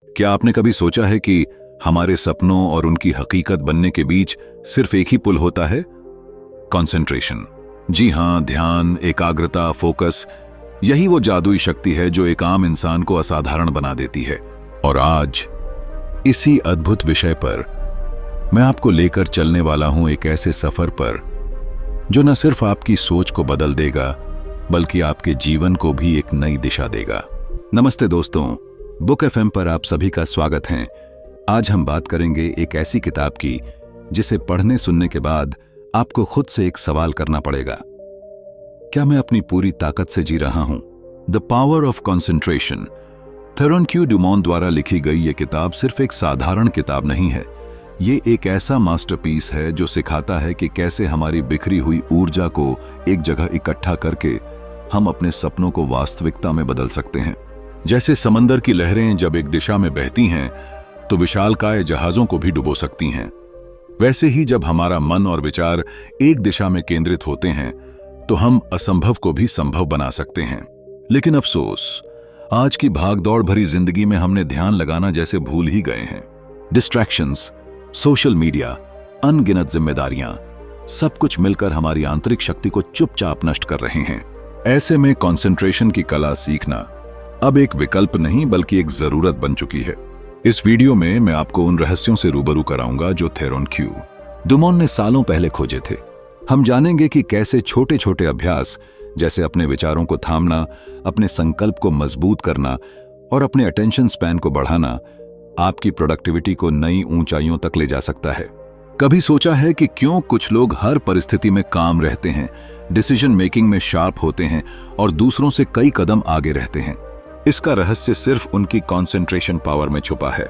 क्या आपने कभी सोचा है कि हमारे सपनों और उनकी हकीकत बनने के बीच सिर्फ एक ही पुल होता है? कंसंट्रेशन। जी हां, ध्यान, एकाग्रता, फोकस, यही वो जादुई शक्ति है जो एक आम इंसान को असाधारण बना देती है। और आज इसी अद्भुत विषय पर मैं आपको लेकर चलने वाला हूं एक ऐसे सफर पर जो न सिर्फ आपकी सोच को बदल देगा बल्कि आपके जीवन को भी एक नई दिशा देगा। नमस्ते दोस्तों, बुक एफएम पर आप सभी का स्वागत है। आज हम बात करेंगे एक ऐसी किताब की जिसे पढ़ने सुनने के बाद आपको खुद से एक सवाल करना पड़ेगा, क्या मैं अपनी पूरी ताकत से जी रहा हूं? The power of concentration. Theron Q Dumont द्वारा लिखी गई ये किताब सिर्फ एक साधारण किताब नहीं है। ये एक ऐसा मास्टरपीस है जो सिखाता है कि कैसे हमारी बिखरी हुई ऊर्जा को एक जगह इकट्ठा करके हम अपने सपनों को वास्तविकता में बदल सकते हैं। जैसे समंदर की लहरें जब एक दिशा में बहती हैं तो विशालकाय जहाजों को भी डुबो सकती हैं, वैसे ही जब हमारा मन और विचार एक दिशा में केंद्रित होते हैं तो हम असंभव को भी संभव बना सकते हैं। लेकिन अफसोस, आज की भागदौड़ भरी जिंदगी में हमने ध्यान लगाना जैसे भूल ही गए हैं। डिस्ट्रैक्शंस, सोशल मीडिया, अनगिनत जिम्मेदारियां, सब कुछ मिलकर हमारी आंतरिक शक्ति को चुपचाप नष्ट कर रहे हैं। ऐसे में कंसंट्रेशन की कला सीखना अब एक विकल्प नहीं बल्कि एक जरूरत बन चुकी है। इस वीडियो में मैं आपको उन रहस्यों से रूबरू कराऊंगा जो थेरोन क्यू डुमोंट ने सालों पहले खोजे थे। हम जानेंगे कि कैसे छोटे छोटे अभ्यास जैसे अपने विचारों को थामना, अपने संकल्प को मजबूत करना और अपने अटेंशन स्पैन को बढ़ाना आपकी प्रोडक्टिविटी को नई ऊंचाइयों तक ले जा सकता है। कभी सोचा है कि क्यों कुछ लोग हर परिस्थिति में काम रहते हैं, डिसीजन मेकिंग में शार्प होते हैं और दूसरों से कई कदम आगे रहते हैं? इसका रहस्य सिर्फ उनकी कंसंट्रेशन पावर में छुपा है।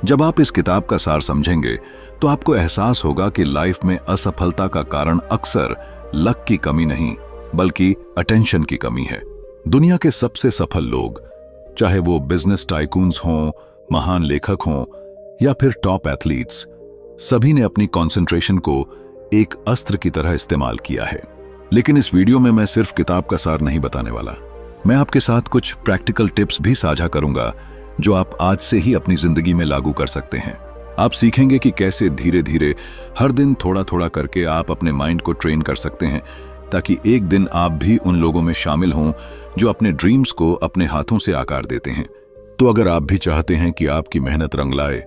जब आप इस किताब का सार समझेंगे तो आपको एहसास होगा कि लाइफ में असफलता का कारण अक्सर लक की कमी नहीं बल्कि अटेंशन की कमी है। दुनिया के सबसे सफल लोग, चाहे वो बिजनेस टाइकून्स हों, महान लेखक हों या फिर टॉप एथलीट्स, सभी ने अपनी कंसंट्रेशन को एक अस्त्र की तरह इस्तेमाल किया है। लेकिन इस वीडियो में मैं सिर्फ किताब का सार नहीं बताने वाला, मैं आपके साथ कुछ प्रैक्टिकल टिप्स भी साझा करूंगा जो आप आज से ही अपनी जिंदगी में लागू कर सकते हैं। आप सीखेंगे कि कैसे धीरे धीरे हर दिन थोड़ा थोड़ा करके आप अपने माइंड को ट्रेन कर सकते हैं ताकि एक दिन आप भी उन लोगों में शामिल हों जो अपने ड्रीम्स को अपने हाथों से आकार देते हैं। तो अगर आप भी चाहते हैं कि आपकी मेहनत रंग लाए,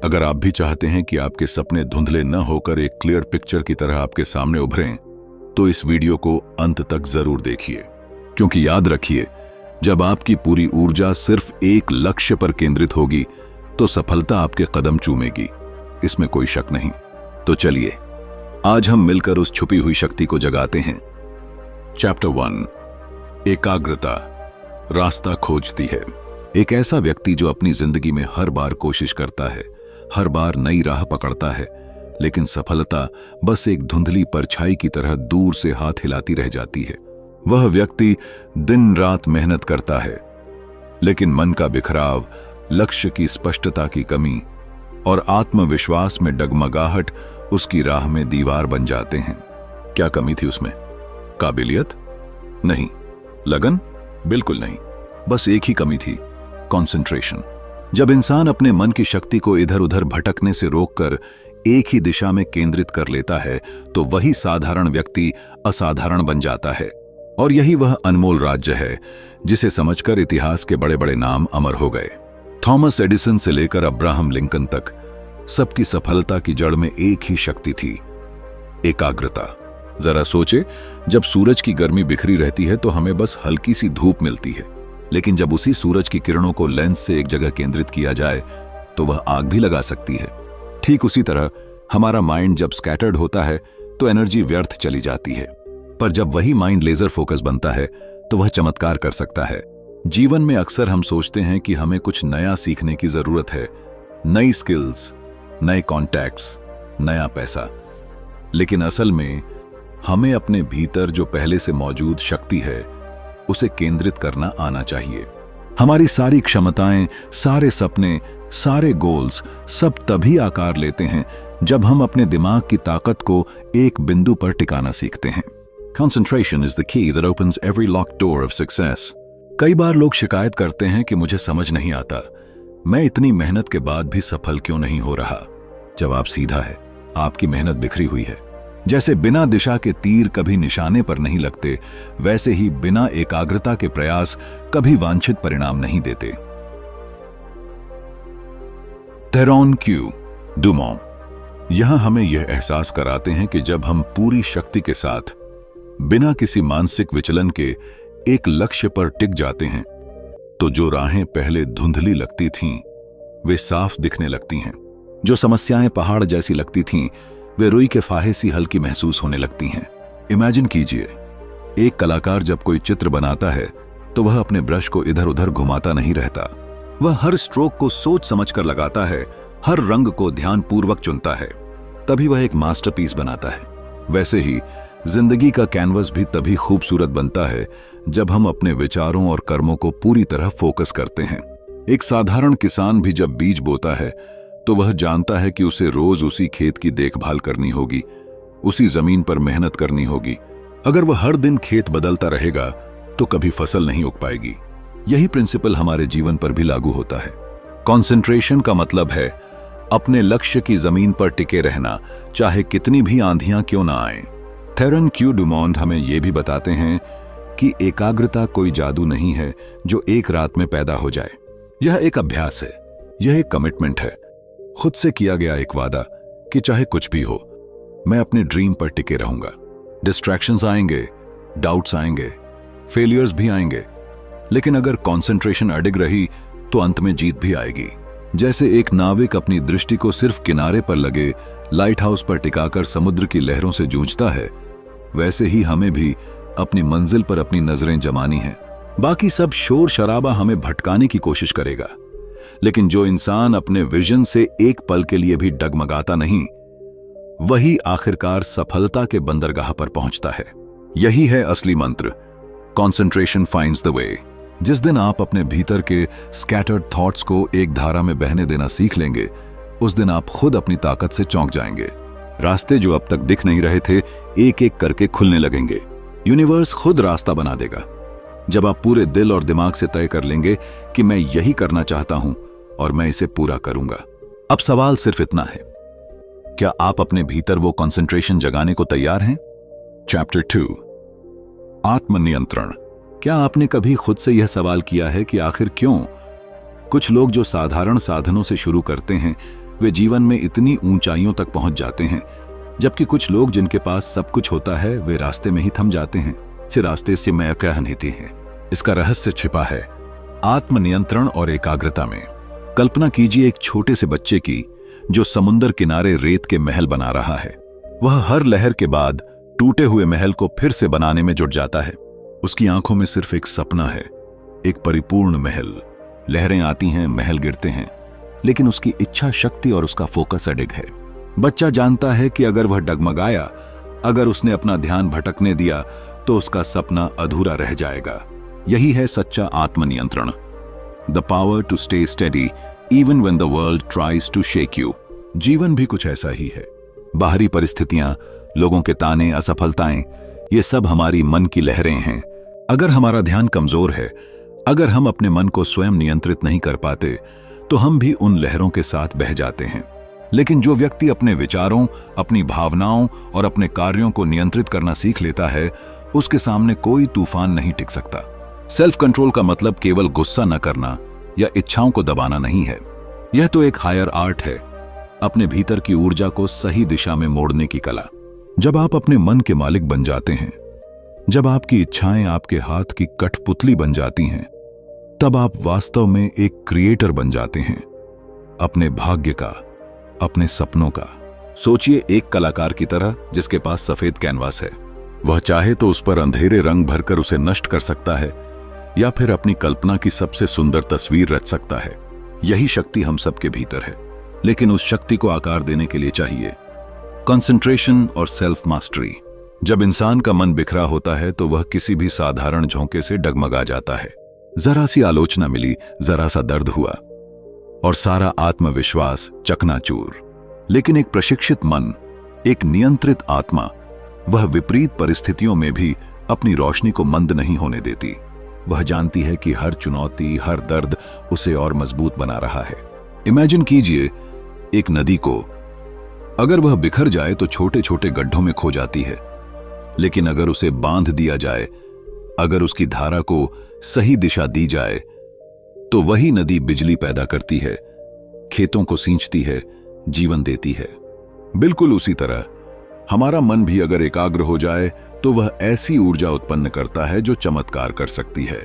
अगर आप भी चाहते हैं कि आपके सपने धुंधले न होकर एक क्लियर पिक्चर की तरह आपके सामने उभरें, तो इस वीडियो को अंत तक जरूर देखिए, क्योंकि याद रखिए, जब आपकी पूरी ऊर्जा सिर्फ एक लक्ष्य पर केंद्रित होगी तो सफलता आपके कदम चूमेगी, इसमें कोई शक नहीं। तो चलिए आज हम मिलकर उस छुपी हुई शक्ति को जगाते हैं। चैप्टर 1, एकाग्रता रास्ता खोजती है। एक ऐसा व्यक्ति जो अपनी जिंदगी में हर बार कोशिश करता है, हर बार नई राह पकड़ता है, लेकिन सफलता बस एक धुंधली परछाई की तरह दूर से हाथ हिलाती रह जाती है। वह व्यक्ति दिन रात मेहनत करता है, लेकिन मन का बिखराव, लक्ष्य की स्पष्टता की कमी और आत्मविश्वास में डगमगाहट उसकी राह में दीवार बन जाते हैं। क्या कमी थी उसमें? काबिलियत? नहीं। लगन? बिल्कुल नहीं। बस एक ही कमी थी, कंसंट्रेशन। जब इंसान अपने मन की शक्ति को इधर उधर भटकने से रोककर एक ही दिशा में केंद्रित कर लेता है तो वही साधारण व्यक्ति असाधारण बन जाता है। और यही वह अनमोल राज्य है जिसे समझकर इतिहास के बड़े बड़े नाम अमर हो गए। थॉमस एडिसन से लेकर अब्राहम लिंकन तक सबकी सफलता की जड़ में एक ही शक्ति थी, एकाग्रता। जरा सोचे, जब सूरज की गर्मी बिखरी रहती है तो हमें बस हल्की सी धूप मिलती है, लेकिन जब उसी सूरज की किरणों को लेंस से एक जगह केंद्रित किया जाए तो वह आग भी लगा सकती है। ठीक उसी तरह हमारा माइंड जब स्कैटर्ड होता है तो एनर्जी व्यर्थ चली जाती है, पर जब वही माइंड लेजर फोकस बनता है तो वह चमत्कार कर सकता है। जीवन में अक्सर हम सोचते हैं कि हमें कुछ नया सीखने की जरूरत है, नई स्किल्स, नए कॉन्टैक्ट्स, नया पैसा, लेकिन असल में हमें अपने भीतर जो पहले से मौजूद शक्ति है उसे केंद्रित करना आना चाहिए। हमारी सारी क्षमताएं, सारे सपने, सारे गोल्स सब तभी आकार लेते हैं जब हम अपने दिमाग की ताकत को एक बिंदु पर टिकाना सीखते हैं। Concentration is the key that opens every locked door of success. कई बार लोग शिकायत करते हैं कि मुझे समझ नहीं आता, मैं इतनी मेहनत के बाद भी सफल क्यों नहीं हो रहा? जवाब सीधा है, आपकी मेहनत बिखरी हुई है। जैसे बिना दिशा के तीर कभी निशाने पर नहीं लगते, वैसे ही बिना एकाग्रता के प्रयास कभी वांछित परिणाम नहीं देते। थेरोन क्यू डुमॉन्ट यहां हमें यह एहसास कराते हैं कि जब हम पूरी शक्ति के साथ बिना किसी मानसिक विचलन के एक लक्ष्य पर टिक जाते हैं, तो जो राहें पहले धुंधली लगती थीं, वे साफ दिखने लगती हैं। जो समस्याएं पहाड़ जैसी लगती थीं, वे रुई के फाहे सी हल्की महसूस होने लगती हैं। इमेजिन कीजिए, एक कलाकार जब कोई चित्र बनाता है तो वह अपने ब्रश को इधर उधर घुमाता नहीं रहता। वह हर स्ट्रोक को सोच समझकर लगाता है, हर रंग को ध्यानपूर्वक चुनता है, तभी वह एक मास्टरपीस बनाता है। वैसे ही जिंदगी का कैनवस भी तभी खूबसूरत बनता है जब हम अपने विचारों और कर्मों को पूरी तरह फोकस करते हैं। एक साधारण किसान भी जब बीज बोता है तो वह जानता है कि उसे रोज उसी खेत की देखभाल करनी होगी, उसी जमीन पर मेहनत करनी होगी। अगर वह हर दिन खेत बदलता रहेगा तो कभी फसल नहीं उग पाएगी। यही प्रिंसिपल हमारे जीवन पर भी लागू होता है। कंसंट्रेशन का मतलब है अपने लक्ष्य की जमीन पर टिके रहना, चाहे कितनी भी आंधियां क्यों ना आए। थेरोन क्यू डुमॉन्ट हमें यह भी बताते हैं कि एकाग्रता कोई जादू नहीं है जो एक रात में पैदा हो जाए। यह एक अभ्यास है, यह एक कमिटमेंट है, खुद से किया गया एक वादा कि चाहे कुछ भी हो, मैं अपने ड्रीम पर टिके रहूंगा। डिस्ट्रैक्शंस आएंगे, डाउट्स आएंगे, फेलियर्स भी आएंगे, लेकिन अगर कंसंट्रेशन अडिग रही तो अंत में जीत भी आएगी। जैसे एक नाविक अपनी दृष्टि को सिर्फ किनारे पर लगे लाइट हाउस पर टिकाकर समुद्र की लहरों से जूझता है, वैसे ही हमें भी अपनी मंजिल पर अपनी नजरें जमानी हैं। बाकी सब शोर शराबा हमें भटकाने की कोशिश करेगा, लेकिन जो इंसान अपने विजन से एक पल के लिए भी डगमगाता नहीं, वही आखिरकार सफलता के बंदरगाह पर पहुंचता है। यही है असली मंत्र, कंसंट्रेशन फाइंड्स द वे। जिस दिन आप अपने भीतर के स्कैटर्ड थॉट्स को एक धारा में बहने देना सीख लेंगे, उस दिन आप खुद अपनी ताकत से चौंक जाएंगे। रास्ते जो अब तक दिख नहीं रहे थे, एक एक करके खुलने लगेंगे। यूनिवर्स खुद रास्ता बना देगा। जब आप पूरे दिल और दिमाग से तय कर लेंगे कि मैं यही करना चाहता हूं और मैं इसे पूरा करूंगा। अब सवाल सिर्फ इतना है, क्या आप अपने भीतर वो कंसंट्रेशन जगाने को तैयार हैं? चैप्टर 2 आत्मनियंत्रण। क्या आपने कभी खुद से यह सवाल किया है कि आखिर क्यों कुछ लोग जो साधारण साधनों से शुरू करते हैं, वे जीवन में इतनी ऊंचाइयों तक पहुंच जाते हैं, जबकि कुछ लोग जिनके पास सब कुछ होता है, वे रास्ते में ही थम जाते हैं, इस रास्ते से मैं कह लेते हैं। इसका रहस्य छिपा है आत्मनियंत्रण और एकाग्रता में। कल्पना कीजिए एक छोटे से बच्चे की जो समुंदर किनारे रेत के महल बना रहा है। वह हर लहर के बाद टूटे हुए महल को फिर से बनाने में जुट जाता है। उसकी आंखों में सिर्फ एक सपना है, एक परिपूर्ण महल। लहरें आती हैं, महल गिरते हैं, लेकिन उसकी इच्छा शक्ति और उसका फोकस अडिग है। बच्चा जानता है कि अगर वह डगमगाया, अगर उसने अपना ध्यान भटकने दिया, तो उसका सपना अधूरा रह जाएगा। यही है सच्चा आत्मनियंत्रण, the power to stay steady even when the world tries to shake you. जीवन भी कुछ ऐसा ही है। बाहरी परिस्थितियां, लोगों के ताने, असफलताएं, ये सब हमारी मन की लहरें हैं। अगर हमारा ध्यान कमजोर है, अगर हम अपने मन को स्वयं नियंत्रित नहीं कर पाते, तो हम भी उन लहरों के साथ बह जाते हैं। लेकिन जो व्यक्ति अपने विचारों, अपनी भावनाओं और अपने कार्यों को नियंत्रित करना सीख लेता है, उसके सामने कोई तूफान नहीं टिक सकता। सेल्फ कंट्रोल का मतलब केवल गुस्सा न करना या इच्छाओं को दबाना नहीं है। यह तो एक हायर आर्ट है, अपने भीतर की ऊर्जा को सही दिशा में मोड़ने की कला। जब आप अपने मन के मालिक बन जाते हैं, जब आपकी इच्छाएं आपके हाथ की कठपुतली बन जाती हैं, तब आप वास्तव में एक क्रिएटर बन जाते हैं, अपने भाग्य का, अपने सपनों का। सोचिए एक कलाकार की तरह जिसके पास सफेद कैनवास है। वह चाहे तो उस पर अंधेरे रंग भरकर उसे नष्ट कर सकता है, या फिर अपनी कल्पना की सबसे सुंदर तस्वीर रच सकता है। यही शक्ति हम सबके भीतर है, लेकिन उस शक्ति को आकार देने के लिए चाहिए कंसंट्रेशन और सेल्फ मास्टरी। जब इंसान का मन बिखरा होता है तो वह किसी भी साधारण झोंके से डगमगा जाता है। जरा सी आलोचना मिली, जरा सा दर्द हुआ और सारा आत्मविश्वास चकनाचूर। लेकिन एक प्रशिक्षित मन, एक नियंत्रित आत्मा, वह विपरीत परिस्थितियों में भी अपनी रोशनी को मंद नहीं होने देती। वह जानती है कि हर चुनौती, हर दर्द उसे और मजबूत बना रहा है। इमेजिन कीजिए एक नदी को, अगर वह बिखर जाए तो छोटे छोटे गड्ढों में खो जाती है, लेकिन अगर उसे बांध दिया जाए, अगर उसकी धारा को सही दिशा दी जाए, तो वही नदी बिजली पैदा करती है, खेतों को सींचती है, जीवन देती है। बिल्कुल उसी तरह हमारा मन भी अगर एकाग्र हो जाए तो वह ऐसी ऊर्जा उत्पन्न करता है जो चमत्कार कर सकती है।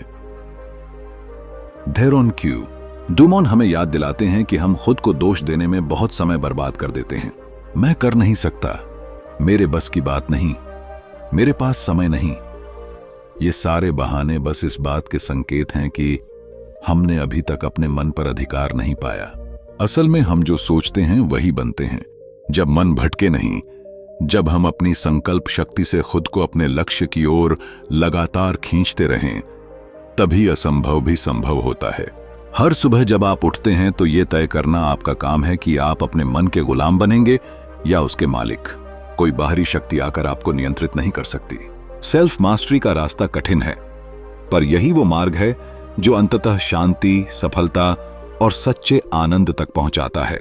धेरोन क्यू डूमोन हमें याद दिलाते हैं कि हम खुद को दोष देने में बहुत समय बर्बाद कर देते हैं। मैं कर नहीं सकता, मेरे बस की बात नहीं, मेरे पास समय नहीं। ये सारे बहाने बस इस बात के संकेत हैं कि हमने अभी तक अपने मन पर अधिकार नहीं पाया। असल में हम जो सोचते हैं वही बनते हैं। जब मन भटके नहीं, जब हम अपनी संकल्प शक्ति से खुद को अपने लक्ष्य की ओर लगातार खींचते रहें, तभी असंभव भी संभव होता है। हर सुबह जब आप उठते हैं तो यह तय करना आपका काम है कि आप अपने मन के गुलाम बनेंगे या उसके मालिक। कोई बाहरी शक्ति आकर आपको नियंत्रित नहीं कर सकती। सेल्फ मास्टरी का रास्ता कठिन है, पर यही वो मार्ग है जो अंततः शांति, सफलता और सच्चे आनंद तक पहुंचाता है।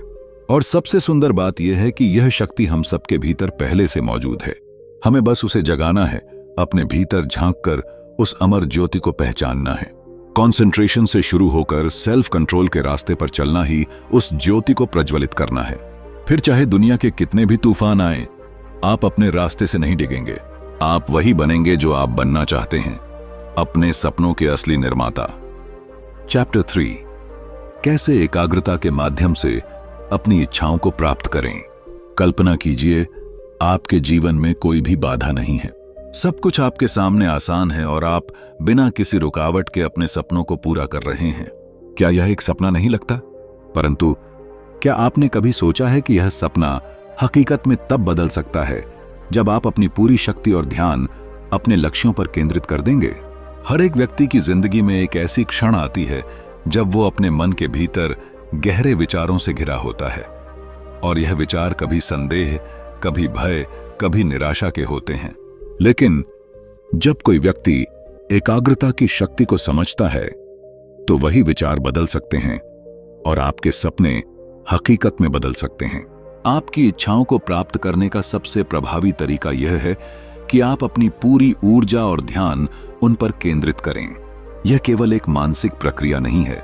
और सबसे सुंदर बात यह है कि यह शक्ति हम सबके भीतर पहले से मौजूद है। हमें बस उसे जगाना है, अपने भीतर झांककर उस अमर ज्योति को पहचानना है। कंसंट्रेशन से शुरू होकर सेल्फ कंट्रोल के रास्ते पर चलना ही उस ज्योति को प्रज्वलित करना है। फिर चाहे दुनिया के कितने भी तूफान आए, आप अपने रास्ते से नहीं डिगेंगे। आप वही बनेंगे जो आप बनना चाहते हैं, अपने सपनों के असली निर्माता। चैप्टर 3, कैसे एकाग्रता के माध्यम से अपनी इच्छाओं को प्राप्त करें। कल्पना कीजिए आपके जीवन में कोई भी बाधा नहीं है, सब कुछ आपके सामने आसान है और आप बिना किसी रुकावट के अपने सपनों को पूरा कर रहे हैं। क्या यह एक सपना नहीं लगता? परंतु क्या आपने कभी सोचा है कि यह सपना हकीकत में तब बदल सकता है जब आप अपनी पूरी शक्ति और ध्यान अपने लक्ष्यों पर केंद्रित कर देंगे? हर एक व्यक्ति की जिंदगी में एक ऐसी क्षण आती है जब वो अपने मन के भीतर गहरे विचारों से घिरा होता है, और यह विचार कभी संदेह, कभी भय, कभी निराशा के होते हैं। लेकिन जब कोई व्यक्ति एकाग्रता की शक्ति को समझता है तो वही विचार बदल सकते हैं और आपके सपने हकीकत में बदल सकते हैं। आपकी इच्छाओं को प्राप्त करने का सबसे प्रभावी तरीका यह है कि आप अपनी पूरी ऊर्जा और ध्यान उन पर केंद्रित करें। यह केवल एक मानसिक प्रक्रिया नहीं है,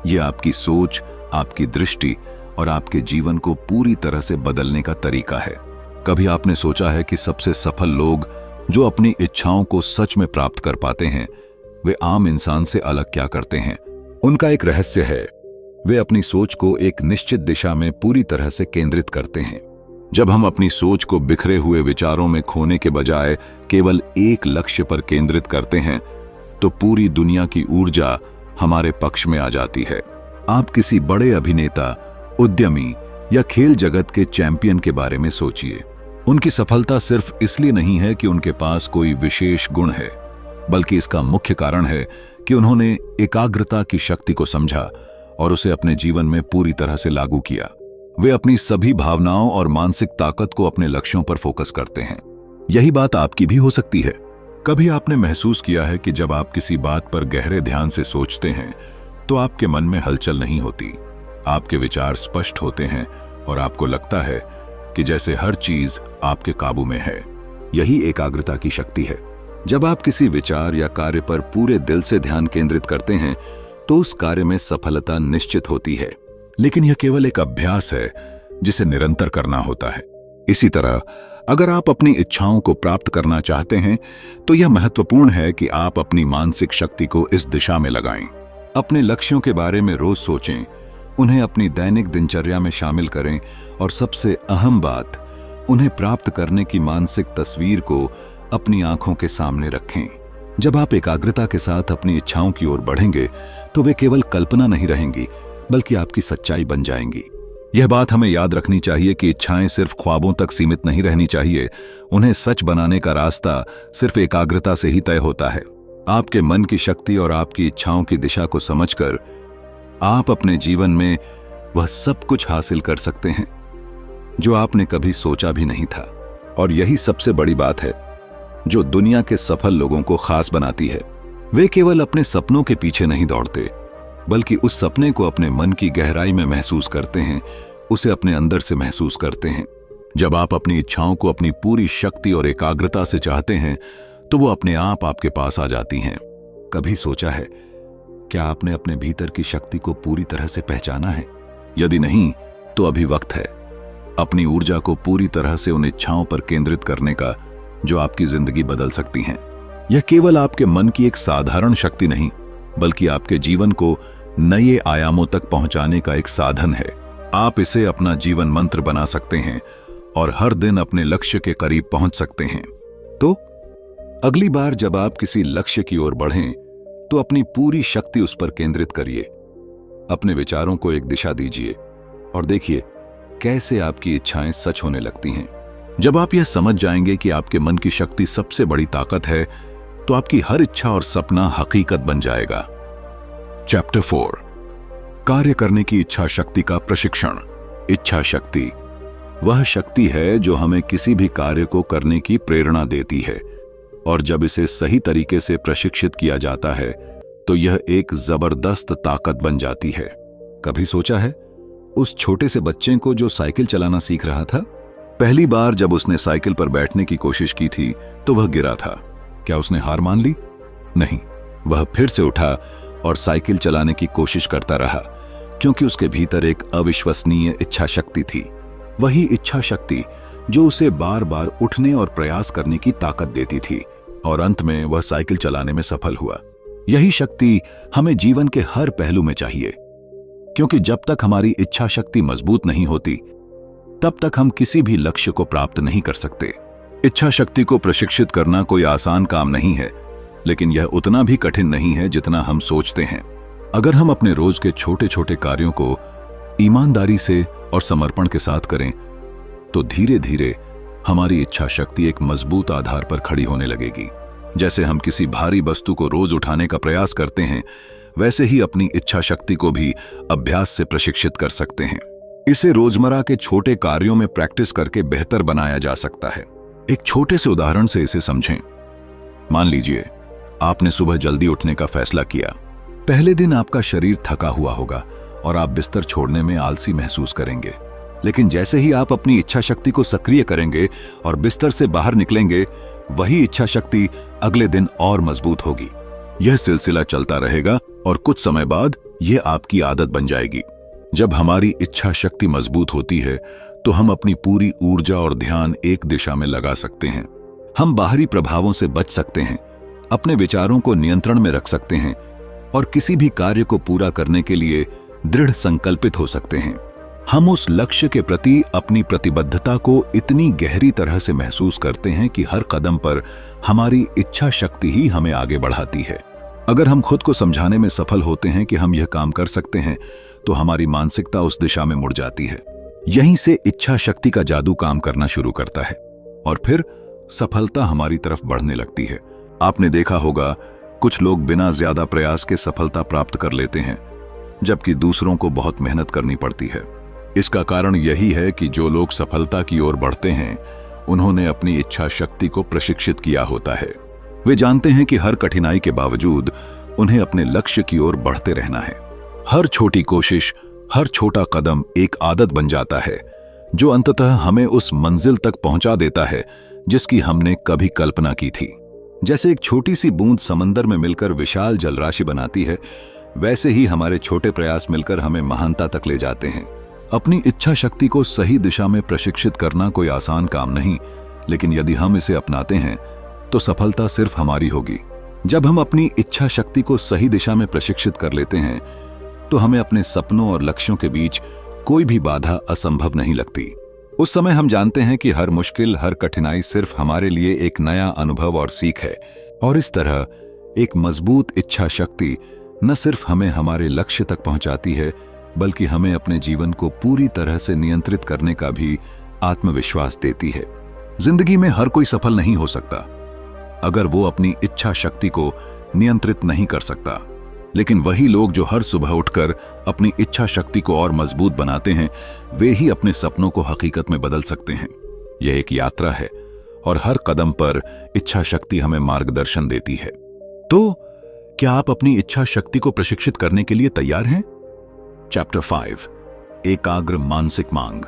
यह आपकी सोच, आपकी दृष्टि और आपके जीवन को पूरी तरह से बदलने का तरीका है। कभी आपने सोचा है कि सबसे सफल लोग जो अपनी इच्छाओं को सच में प्राप्त कर पाते हैं, वे आम इंसान से अलग क्या करते हैं? उनका एक रहस्य है, वे अपनी सोच को एक निश्चित दिशा में पूरी तरह से केंद्रित करते हैं। जब हम अपनी सोच को बिखरे हुए विचारों में खोने के बजाय केवल एक लक्ष्य पर केंद्रित करते हैं, तो पूरी दुनिया की ऊर्जा हमारे पक्ष में आ जाती है। आप किसी बड़े अभिनेता, उद्यमी या खेल जगत के चैंपियन के बारे में सोचिए। उनकी सफलता सिर्फ इसलिए नहीं है कि उनके पास कोई विशेष गुण है, बल्कि इसका मुख्य कारण है कि उन्होंने एकाग्रता की शक्ति को समझा और उसे अपने जीवन में पूरी तरह से लागू किया। वे अपनी सभी भावनाओं और मानसिक ताकत को अपने लक्ष्यों पर फोकस करते हैं। यही बात आपकी भी हो सकती है। कभी आपने महसूस किया है कि जब आप किसी बात पर गहरे ध्यान से सोचते हैं तो आपके मन में हलचल नहीं होती, आपके विचार स्पष्ट होते हैं और आपको लगता है कि जैसे हर चीज आपके काबू में है। यही एकाग्रता की शक्ति है। जब आप किसी विचार या कार्य पर पूरे दिल से ध्यान केंद्रित करते हैं तो उस कार्य में सफलता निश्चित होती है, लेकिन यह केवल एक अभ्यास है जिसे निरंतर करना होता है। इसी तरह अगर आप अपनी इच्छाओं को प्राप्त करना चाहते हैं तो यह महत्वपूर्ण है कि आप अपनी मानसिक शक्ति को इस दिशा में लगाएं। अपने लक्ष्यों के बारे में रोज सोचें, उन्हें अपनी दैनिक दिनचर्या में शामिल करें और सबसे अहम बात, उन्हें प्राप्त करने की मानसिक तस्वीर को अपनी आंखों के सामने रखें। जब आप एकाग्रता के साथ अपनी इच्छाओं की ओर बढ़ेंगे तो वे केवल कल्पना नहीं रहेंगी, बल्कि आपकी सच्चाई बन जाएंगी। यह बात हमें याद रखनी चाहिए कि इच्छाएं सिर्फ ख्वाबों तक सीमित नहीं रहनी चाहिए। उन्हें सच बनाने का रास्ता सिर्फ एकाग्रता से ही तय होता है। आपके मन की शक्ति और आपकी इच्छाओं की दिशा को समझकर आप अपने जीवन में वह सब कुछ हासिल कर सकते हैं जो आपने कभी सोचा भी नहीं था। और यही सबसे बड़ी बात है जो दुनिया के सफल लोगों को खास बनाती है। वे केवल अपने सपनों के पीछे नहीं दौड़ते, बल्कि उस सपने को अपने मन की गहराई में महसूस करते हैं, उसे अपने अंदर से महसूस करते हैं। जब आप अपनी इच्छाओं को अपनी पूरी शक्ति और एकाग्रता से चाहते हैं तो वो अपने आप आपके पास आ जाती हैं। कभी सोचा है, क्या आपने अपने भीतर की शक्ति को पूरी तरह से पहचाना है? यदि नहीं, तो अभी वक्त है अपनी ऊर्जा को पूरी तरह से उन इच्छाओं पर केंद्रित करने का जो आपकी जिंदगी बदल सकती हैं। यह केवल आपके मन की एक साधारण शक्ति नहीं, बल्कि आपके जीवन को नए आयामों तक पहुंचाने का एक साधन है। आप इसे अपना जीवन मंत्र बना सकते हैं और हर दिन अपने लक्ष्य के करीब पहुंच सकते हैं। तो अगली बार जब आप किसी लक्ष्य की ओर बढ़ें तो अपनी पूरी शक्ति उस पर केंद्रित करिए, अपने विचारों को एक दिशा दीजिए और देखिए कैसे आपकी इच्छाएं सच होने लगती हैं। जब आप यह समझ जाएंगे कि आपके मन की शक्ति सबसे बड़ी ताकत है, तो आपकी हर इच्छा और सपना हकीकत बन जाएगा। चैप्टर 4, कार्य करने की इच्छा शक्ति का प्रशिक्षण। इच्छा शक्ति वह शक्ति है जो हमें किसी भी कार्य को करने की प्रेरणा देती है, और जब इसे सही तरीके से प्रशिक्षित किया जाता है तो यह एक जबरदस्त ताकत बन जाती है। कभी सोचा है उस छोटे से बच्चे को जो साइकिल चलाना सीख रहा था? पहली बार जब उसने साइकिल पर बैठने की कोशिश की थी तो वह गिरा था। क्या उसने हार मान ली? नहीं, वह फिर से उठा और साइकिल चलाने की कोशिश करता रहा, क्योंकि उसके भीतर एक अविश्वसनीय इच्छा शक्ति थी। वही इच्छा शक्ति जो उसे बार बार उठने और प्रयास करने की ताकत देती थी, और अंत में वह साइकिल चलाने में सफल हुआ। यही शक्ति हमें जीवन के हर पहलू में चाहिए, क्योंकि जब तक हमारी इच्छा शक्ति मजबूत नहीं होती, तब तक हम किसी भी लक्ष्य को प्राप्त नहीं कर सकते। इच्छा शक्ति को प्रशिक्षित करना कोई आसान काम नहीं है, लेकिन यह उतना भी कठिन नहीं है जितना हम सोचते हैं। अगर हम अपने रोज के छोटे छोटे कार्यों को ईमानदारी से और समर्पण के साथ करें, तो धीरे धीरे हमारी इच्छा शक्ति एक मजबूत आधार पर खड़ी होने लगेगी। जैसे हम किसी भारी वस्तु को रोज उठाने का प्रयास करते हैं, वैसे ही अपनी इच्छा शक्ति को भी अभ्यास से प्रशिक्षित कर सकते हैं। इसे रोजमर्रा के छोटे कार्यों में प्रैक्टिस करके बेहतर बनाया जा सकता है। एक छोटे से उदाहरण से इसे समझें। मान लीजिए आपने सुबह जल्दी उठने का फैसला किया। पहले दिन आपका शरीर थका हुआ होगा और आप बिस्तर छोड़ने में आलसी महसूस करेंगे, लेकिन जैसे ही आप अपनी इच्छा शक्ति को सक्रिय करेंगे और बिस्तर से बाहर निकलेंगे, वही इच्छा शक्ति अगले दिन और मजबूत होगी। यह सिलसिला चलता रहेगा और कुछ समय बाद यह आपकी आदत बन जाएगी। जब हमारी इच्छा शक्ति मजबूत होती है तो हम अपनी पूरी ऊर्जा और ध्यान एक दिशा में लगा सकते हैं। हम बाहरी प्रभावों से बच सकते हैं, अपने विचारों को नियंत्रण में रख सकते हैं और किसी भी कार्य को पूरा करने के लिए दृढ़ संकल्पित हो सकते हैं। हम उस लक्ष्य के प्रति अपनी प्रतिबद्धता को इतनी गहरी तरह से महसूस करते हैं कि हर कदम पर हमारी इच्छा शक्ति ही हमें आगे बढ़ाती है। अगर हम खुद को समझाने में सफल होते हैं कि हम यह काम कर सकते हैं, तो हमारी मानसिकता उस दिशा में मुड़ जाती है। यहीं से इच्छा शक्ति का जादू काम करना शुरू करता है और फिर सफलता हमारी तरफ बढ़ने लगती है। आपने देखा होगा कुछ लोग बिना ज्यादा प्रयास के सफलता प्राप्त कर लेते हैं, जबकि दूसरों को बहुत मेहनत करनी पड़ती है। इसका कारण यही है कि जो लोग सफलता की ओर बढ़ते हैं, उन्होंने अपनी इच्छा शक्ति को प्रशिक्षित किया होता है। वे जानते हैं कि हर कठिनाई के बावजूद उन्हें अपने लक्ष्य की ओर बढ़ते रहना है। हर छोटी कोशिश, हर छोटा कदम एक आदत बन जाता है, जो अंततः हमें उस मंजिल तक पहुंचा देता है जिसकी हमने कभी कल्पना की थी। जैसे एक छोटी सी बूंद समंदर में मिलकर विशाल जलराशि बनाती है, वैसे ही हमारे छोटे प्रयास मिलकर हमें महानता तक ले जाते हैं। अपनी इच्छा शक्ति को सही दिशा में प्रशिक्षित करना कोई आसान काम नहीं, लेकिन यदि हम इसे अपनाते हैं तो सफलता सिर्फ हमारी होगी। जब हम अपनी इच्छा शक्ति को सही दिशा में प्रशिक्षित कर लेते हैं, तो हमें अपने सपनों और लक्ष्यों के बीच कोई भी बाधा असंभव नहीं लगती। उस समय हम जानते हैं कि हर मुश्किल, हर कठिनाई सिर्फ हमारे लिए एक नया अनुभव और सीख है। और इस तरह एक मजबूत इच्छा शक्ति न सिर्फ हमें हमारे लक्ष्य तक पहुंचाती है, बल्कि हमें अपने जीवन को पूरी तरह से नियंत्रित करने का भी आत्मविश्वास देती है। जिंदगी में हर कोई सफल नहीं हो सकता अगर वो अपनी इच्छा शक्ति को नियंत्रित नहीं कर सकता, लेकिन वही लोग जो हर सुबह उठकर अपनी इच्छा शक्ति को और मजबूत बनाते हैं, वे ही अपने सपनों को हकीकत में बदल सकते हैं। यह एक यात्रा है और हर कदम पर इच्छा शक्ति हमें मार्गदर्शन देती है। तो क्या आप अपनी इच्छा शक्ति को प्रशिक्षित करने के लिए तैयार हैं? चैप्टर 5, एकाग्र मानसिक मांग।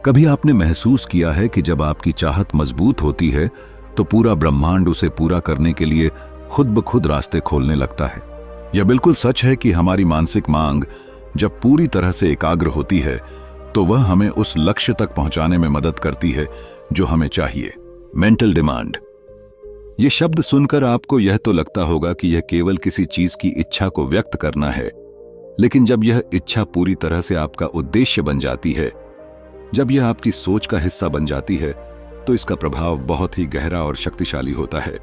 कभी आपने महसूस किया है कि जब आपकी चाहत मजबूत होती है तो पूरा ब्रह्मांड उसे पूरा करने के लिए खुद ब खुद रास्ते खोलने लगता है? यह बिल्कुल सच है कि हमारी मानसिक मांग जब पूरी तरह से एकाग्र होती है तो वह हमें उस लक्ष्य तक पहुंचाने में मदद करती है जो हमें चाहिए। Mental demand. यह शब्द सुनकर आपको यह तो लगता होगा कि यह केवल किसी चीज की इच्छा को व्यक्त करना है, लेकिन जब यह इच्छा पूरी तरह से आपका उद्देश्य बन जाती है, जब यह आपकी सोच का हिस्सा बन जाती है, तो इसका प्रभाव बहुत ही गहरा और शक्तिशाली होता है।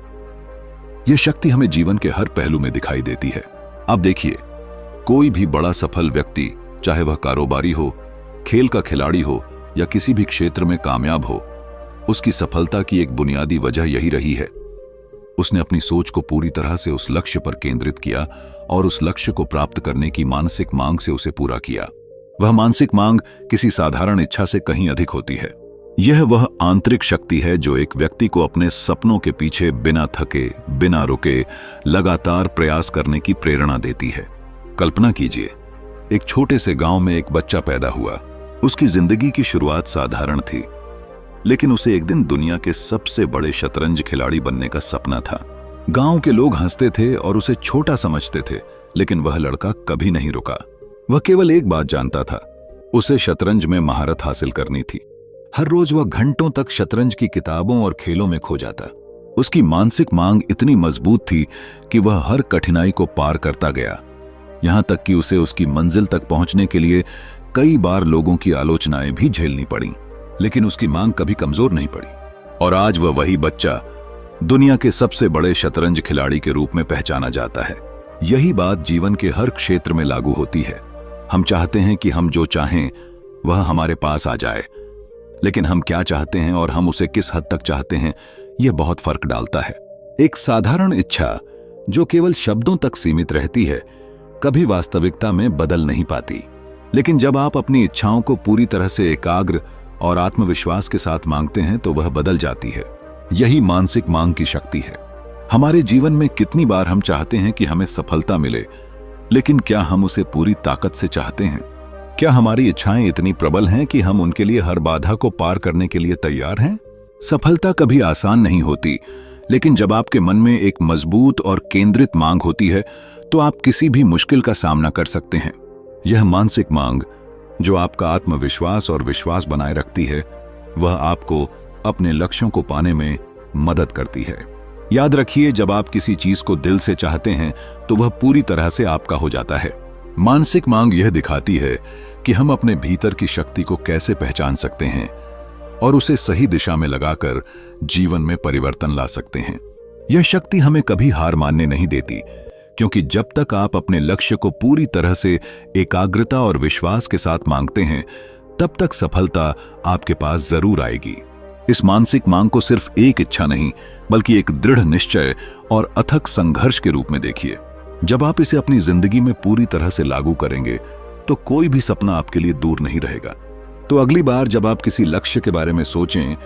यह शक्ति हमें जीवन के हर पहलू में दिखाई देती है। आप देखिए, कोई भी बड़ा सफल व्यक्ति, चाहे वह कारोबारी हो, खेल का खिलाड़ी हो या किसी भी क्षेत्र में कामयाब हो, उसकी सफलता की एक बुनियादी वजह यही रही है। उसने अपनी सोच को पूरी तरह से उस लक्ष्य पर केंद्रित किया और उस लक्ष्य को प्राप्त करने की मानसिक मांग से उसे पूरा किया। वह मानसिक मांग किसी साधारण इच्छा से कहीं अधिक होती है। यह वह आंतरिक शक्ति है जो एक व्यक्ति को अपने सपनों के पीछे बिना थके, बिना रुके, लगातार प्रयास करने की प्रेरणा देती है। कल्पना कीजिए, एक छोटे से गांव में एक बच्चा पैदा हुआ। उसकी जिंदगी की शुरुआत साधारण थी, लेकिन उसे एक दिन दुनिया के सबसे बड़े शतरंज खिलाड़ी बनने का सपना था। गांव के लोग हंसते थे और उसे छोटा समझते थे, लेकिन वह लड़का कभी नहीं रुका। वह केवल एक बात जानता था, उसे शतरंज में महारत हासिल करनी थी। हर रोज वह घंटों तक शतरंज की किताबों और खेलों में खो जाता। उसकी मानसिक मांग इतनी मजबूत थी कि वह हर कठिनाई को पार करता गया, यहां तक कि उसे उसकी मंजिल तक पहुंचने के लिए कई बार लोगों की आलोचनाएं भी झेलनी पड़ी, लेकिन उसकी मांग कभी कमजोर नहीं पड़ी। और आज वह वही बच्चा दुनिया के सबसे बड़े शतरंज खिलाड़ी के रूप में पहचाना जाता है। यही बात जीवन के हर क्षेत्र में लागू होती है। हम चाहते हैं कि हम जो चाहें वह हमारे पास आ जाए, लेकिन हम क्या चाहते हैं और हम उसे किस हद तक चाहते हैं, यह बहुत फर्क डालता है। एक साधारण इच्छा जो केवल शब्दों तक सीमित रहती है, कभी वास्तविकता में बदल नहीं पाती। लेकिन जब आप अपनी इच्छाओं को पूरी तरह से एकाग्र और आत्मविश्वास के साथ मांगते हैं तो वह बदल जाती है। यही मानसिक मांग की शक्ति है। हमारे जीवन में कितनी बार हम चाहते हैं कि हमें सफलता मिले, लेकिन क्या हम उसे पूरी ताकत से चाहते हैं? क्या हमारी इच्छाएं इतनी प्रबल हैं कि हम उनके लिए हर बाधा को पार करने के लिए तैयार हैं? सफलता कभी आसान नहीं होती, लेकिन जब आपके मन में एक मजबूत और केंद्रित मांग होती है तो आप किसी भी मुश्किल का सामना कर सकते हैं। यह मानसिक मांग जो आपका आत्मविश्वास और विश्वास बनाए रखती है, वह आपको अपने लक्ष्यों को पाने में मदद करती है। याद रखिए, जब आप किसी चीज को दिल से चाहते हैं तो वह पूरी तरह से आपका हो जाता है। मानसिक मांग यह दिखाती है कि हम अपने भीतर की शक्ति को कैसे पहचान सकते हैं और उसे सही दिशा में लगाकर जीवन में परिवर्तन ला सकते हैं। यह शक्ति हमें कभी हार मानने नहीं देती, क्योंकि जब तक आप अपने लक्ष्य को पूरी तरह से एकाग्रता और विश्वास के साथ मांगते हैं, तब तक सफलता आपके पास जरूर आएगी। इस मानसिक मांग को सिर्फ एक इच्छा नहीं, बल्कि एक दृढ़ निश्चय और अथक संघर्ष के रूप में देखिए। जब आप इसे अपनी जिंदगी में पूरी तरह से लागू करेंगे तो कोई भी सपना आपके लिए दूर नहीं रहेगा। तो अगली बार जब आप किसी लक्ष्य के बारे में सोचें,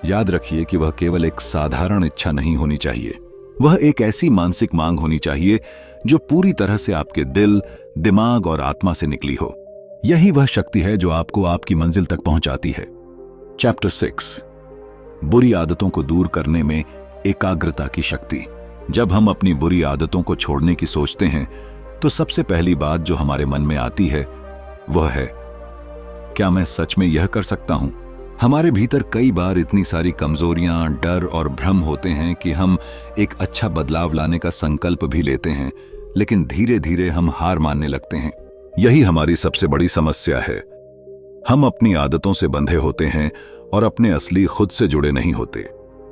याद रखिए कि वह केवल एक साधारण इच्छा नहीं होनी चाहिए। वह एक ऐसी मानसिक मांग होनी चाहिए जो पूरी तरह से आपके दिल, दिमाग और आत्मा से निकली हो। यही वह शक्ति है जो आपको आपकी मंजिल तक पहुंचाती है। चैप्टर 6, बुरी आदतों को दूर करने में एकाग्रता की शक्ति। जब हम अपनी बुरी आदतों को छोड़ने की सोचते हैं तो सबसे पहली बात जो हमारे मन में आती है वह है, क्या मैं सच में यह कर सकता हूं? हमारे भीतर कई बार इतनी सारी कमजोरियां, डर और भ्रम होते हैं कि हम एक अच्छा बदलाव लाने का संकल्प भी लेते हैं, लेकिन धीरे धीरे हम हार मानने लगते हैं। यही हमारी सबसे बड़ी समस्या है। हम अपनी आदतों से बंधे होते हैं और अपने असली खुद से जुड़े नहीं होते।